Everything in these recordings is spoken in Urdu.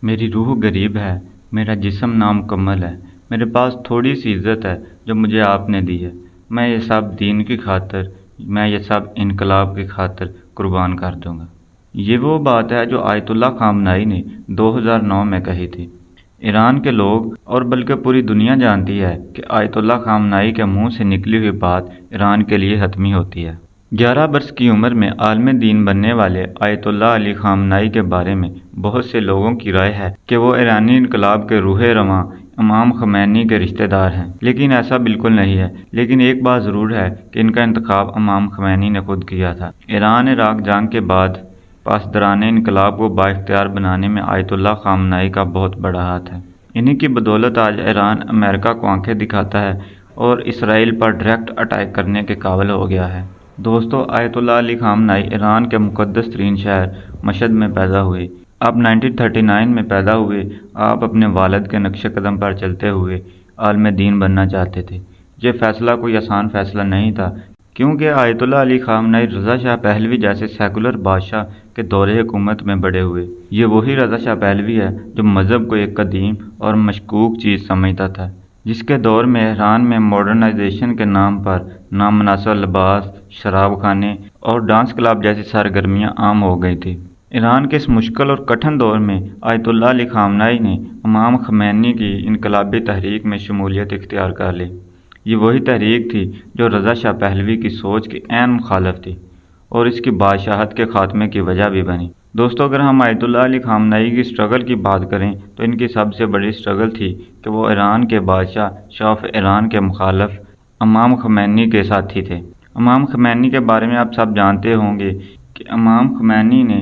میری روح غریب ہے، میرا جسم نامکمل ہے، میرے پاس تھوڑی سی عزت ہے جو مجھے آپ نے دی ہے۔ میں یہ سب دین کی خاطر، میں یہ سب انقلاب کی خاطر قربان کر دوں گا۔ یہ وہ بات ہے جو آیت اللہ خامنائی نے 2009 میں کہی تھی۔ ایران کے لوگ اور بلکہ پوری دنیا جانتی ہے کہ آیت اللہ خامنائی کے منہ سے نکلی ہوئی بات ایران کے لیے حتمی ہوتی ہے۔ 11 برس کی عمر میں عالم دین بننے والے آیت اللہ علی خامنائی کے بارے میں بہت سے لوگوں کی رائے ہے کہ وہ ایرانی انقلاب کے روح رواں امام خمینی کے رشتہ دار ہیں، لیکن ایسا بالکل نہیں ہے۔ لیکن ایک بات ضرور ہے کہ ان کا انتخاب امام خمینی نے خود کیا تھا۔ ایران عراق جنگ کے بعد پاسداران انقلاب کو بااختیار بنانے میں آیت اللہ خامنائی کا بہت بڑا ہاتھ ہے۔ انہی کی بدولت آج ایران امریکہ کو آنکھیں دکھاتا ہے اور اسرائیل پر ڈائریکٹ اٹیک کرنے کے قابل ہو گیا ہے۔ دوستو، آیت اللہ علی خامنائی ایران کے مقدس ترین شہر مشہد میں پیدا ہوئے۔ آپ 1939 میں پیدا ہوئے۔ آپ اپنے والد کے نقش قدم پر چلتے ہوئے عالم دین بننا چاہتے تھے۔ یہ فیصلہ کوئی آسان فیصلہ نہیں تھا، کیونکہ آیت اللہ علی خامنائی رضا شاہ پہلوی جیسے سیکولر بادشاہ کے دور حکومت میں بڑے ہوئے۔ یہ وہی رضا شاہ پہلوی ہے جو مذہب کو ایک قدیم اور مشکوک چیز سمجھتا تھا، جس کے دور میں ایران میں ماڈرنائزیشن کے نام پر نامناسب لباس، شراب خانے اور ڈانس کلب جیسی سرگرمیاں عام ہو گئی تھیں۔ ایران کے اس مشکل اور کٹھن دور میں آیت اللہ علی خامنائی نے امام خمینی کی انقلابی تحریک میں شمولیت اختیار کر لی۔ یہ وہی تحریک تھی جو رضا شاہ پہلوی کی سوچ کی عین مخالف تھی اور اس کی بادشاہت کے خاتمے کی وجہ بھی بنی۔ دوستو، اگر ہم آیت اللہ علی خامنائی کی سٹرگل کی بات کریں تو ان کی سب سے بڑی سٹرگل تھی کہ وہ ایران کے بادشاہ شاہ آف ایران کے مخالف امام خمینی کے ساتھی تھے۔ امام خمینی کے بارے میں آپ سب جانتے ہوں گے کہ امام خمینی نے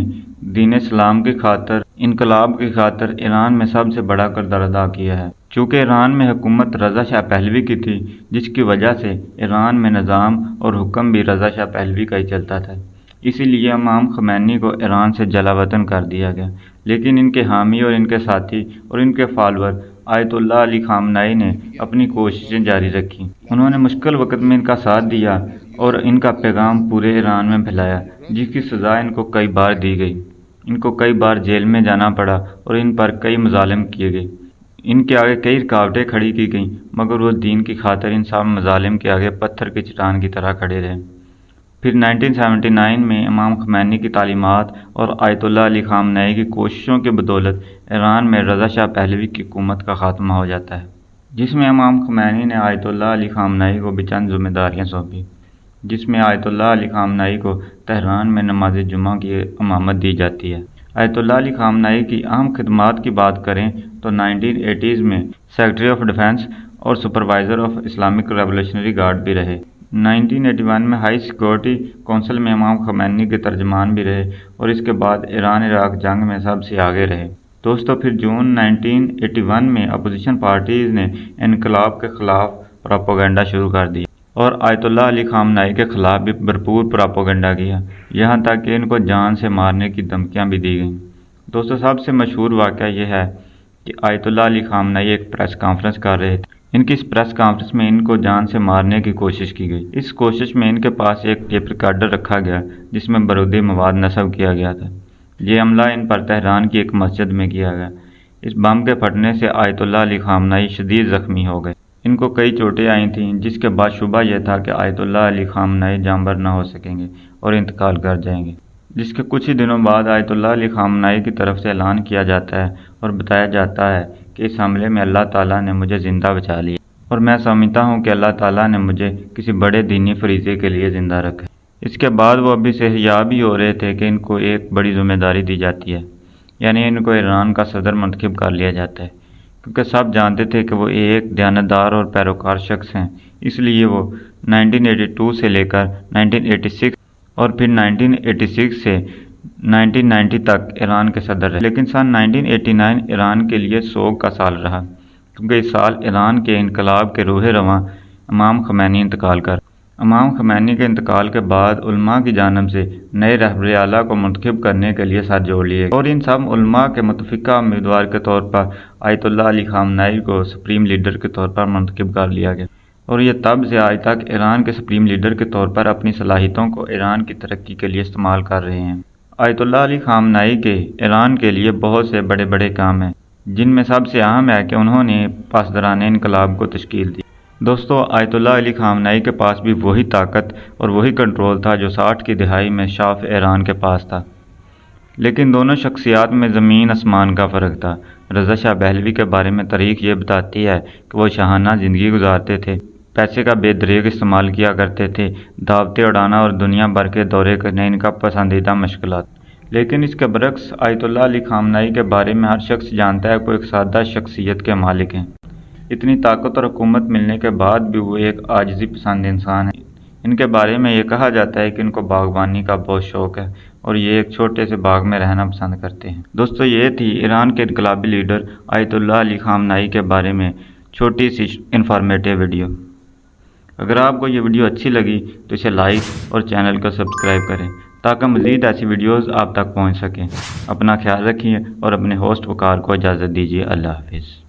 دین اسلام کی خاطر، انقلاب کی خاطر ایران میں سب سے بڑا کردار ادا کیا ہے۔ چونکہ ایران میں حکومت رضا شاہ پہلوی کی تھی، جس کی وجہ سے ایران میں نظام اور حکم بھی رضا شاہ پہلوی کا ہی چلتا تھا، اسی لیے امام خمینی کو ایران سے جلا وطن کر دیا گیا۔ لیکن ان کے حامی اور ان کے ساتھی اور ان کے فالوور آیت اللہ علی خامنائی نے اپنی کوششیں جاری رکھی۔ انہوں نے مشکل وقت میں ان کا ساتھ دیا اور ان کا پیغام پورے ایران میں پھیلایا، جس کی سزا ان کو کئی بار دی گئی۔ ان کو کئی بار جیل میں جانا پڑا اور ان پر کئی مظالم کیے گئے۔ ان کے آگے کئی رکاوٹیں کھڑی کی گئیں، مگر وہ دین کی خاطر ان سب مظالم کے آگے پتھر کی چٹان کی طرح کھڑے رہے۔ پھر 1979 میں امام خمینی کی تعلیمات اور آیت اللہ علی خامنائی کی کوششوں کی بدولت ایران میں رضا شاہ پہلوی کی حکومت کا خاتمہ ہو جاتا ہے، جس میں امام خمینی نے آیت اللہ علی خامنائی کو بھی چند ذمہ داریاں سونپی، جس میں آیت اللہ علی خامنائی کو تہران میں نماز جمعہ کی امامت دی جاتی ہے۔ آیت اللہ علی خامنائی کی اہم خدمات کی بات کریں تو 1980s میں سیکرٹری آف ڈیفنس اور supervisor of Islamic revolutionary guard بھی رہے۔ 1981 میں ہائی سیکورٹی کونسل میں امام خمینی کے ترجمان بھی رہے اور اس کے بعد ایران عراق جنگ میں سب سے آگے رہے۔ دوستو، پھر جون 1981 میں اپوزیشن پارٹیز نے انقلاب کے خلاف پراپیگنڈا شروع کر دیا اور آیت اللہ علی خامنائی کے خلاف بھی بھرپور پراپیگنڈا کیا، یہاں تک کہ ان کو جان سے مارنے کی دھمکیاں بھی دی گئیں۔ دوستو، سب سے مشہور واقعہ یہ ہے کہ آیت اللہ علی خامنائی ایک پریس کانفرنس کر رہے تھے۔ ان کی اس پریس کانفرنس میں ان کو جان سے مارنے کی کوشش کی گئی۔ اس کوشش میں ان کے پاس ایک ٹیپ ریکارڈر رکھا گیا جس میں بارودی مواد نصب کیا گیا تھا۔ یہ حملہ ان پر تہران کی ایک مسجد میں کیا گیا۔ اس بم کے پھٹنے سے آیت اللہ علی خامنائی شدید زخمی ہو گئے۔ ان کو کئی چوٹیں آئی تھیں، جس کے بعد شبہ یہ تھا کہ آیت اللہ علی خامنائی جانبر نہ ہو سکیں گے اور انتقال کر جائیں گے، جس کے کچھ ہی دنوں بعد آیت اللہ علی خامنائی کی طرف سے اعلان کیا جاتا ہے اور بتایا جاتا ہے کہ اس حملے میں اللہ تعالیٰ نے مجھے زندہ بچا لیا اور میں سمجھتا ہوں کہ اللہ تعالیٰ نے مجھے کسی بڑے دینی فریضے کے لیے زندہ رکھا۔ اس کے بعد وہ ابھی صحتیاب ہی ہو رہے تھے کہ ان کو ایک بڑی ذمہ داری دی جاتی ہے، یعنی ان کو ایران کا صدر منتخب کر لیا جاتا ہے، کیونکہ سب جانتے تھے کہ وہ ایک دیانتدار اور پیروکار شخص ہیں۔ اس لیے وہ 1982 سے لے کر 1986 اور پھر 1986 سے 1990 تک ایران کے صدر رہے۔ لیکن سن 1989 ایران کے لیے سوگ کا سال رہا، کیونکہ اس سال ایران کے انقلاب کے روح رواں امام خمینی انتقال کر۔ امام خمینی کے انتقال کے بعد علماء کی جانب سے نئے رہبر اعلیٰ کو منتخب کرنے کے لیے ساتھ جوڑ لیے اور ان سب علماء کے متفقہ امیدوار کے طور پر آیت اللہ علی خامنائی کو سپریم لیڈر کے طور پر منتخب کر لیا گیا، اور یہ تب سے آج تک ایران کے سپریم لیڈر کے طور پر اپنی صلاحیتوں کو ایران کی ترقی کے لیے استعمال کر رہے ہیں۔ آیت اللہ علی خامنائی کے ایران کے لیے بہت سے بڑے بڑے کام ہیں، جن میں سب سے اہم ہے کہ انہوں نے پاسداران انقلاب کو تشکیل دی۔ دوستو، آیت اللہ علی خامنائی کے پاس بھی وہی طاقت اور وہی کنٹرول تھا جو 60 کی دہائی میں شاہ ایران کے پاس تھا، لیکن دونوں شخصیات میں زمین آسمان کا فرق تھا۔ رضا شاہ پہلوی کے بارے میں تاریخ یہ بتاتی ہے کہ وہ شاہانہ زندگی گزارتے تھے، پیسے کا بے دریغ استعمال کیا کرتے تھے، دعوتیں اڑانا اور دنیا بھر کے دورے کرنا ان کا پسندیدہ مشغلات۔ لیکن اس کے برعکس آیت اللہ علی خامنائی کے بارے میں ہر شخص جانتا ہے کہ وہ ایک سادہ شخصیت کے مالک ہیں۔ اتنی طاقت اور حکومت ملنے کے بعد بھی وہ ایک عاجزی پسند انسان ہیں۔ ان کے بارے میں یہ کہا جاتا ہے کہ ان کو باغبانی کا بہت شوق ہے اور یہ ایک چھوٹے سے باغ میں رہنا پسند کرتے ہیں۔ دوستو، یہ تھی ایران کے انقلابی لیڈر آیت اللہ علی خامنائی کے بارے میں چھوٹی سی انفارمیٹیو ویڈیو۔ اگر آپ کو یہ ویڈیو اچھی لگی تو اسے لائک اور چینل کو سبسکرائب کریں تاکہ مزید ایسی ویڈیوز آپ تک پہنچ سکیں۔ اپنا خیال رکھیے اور اپنے ہوسٹ وقار کو اجازت دیجیے۔ اللہ حافظ۔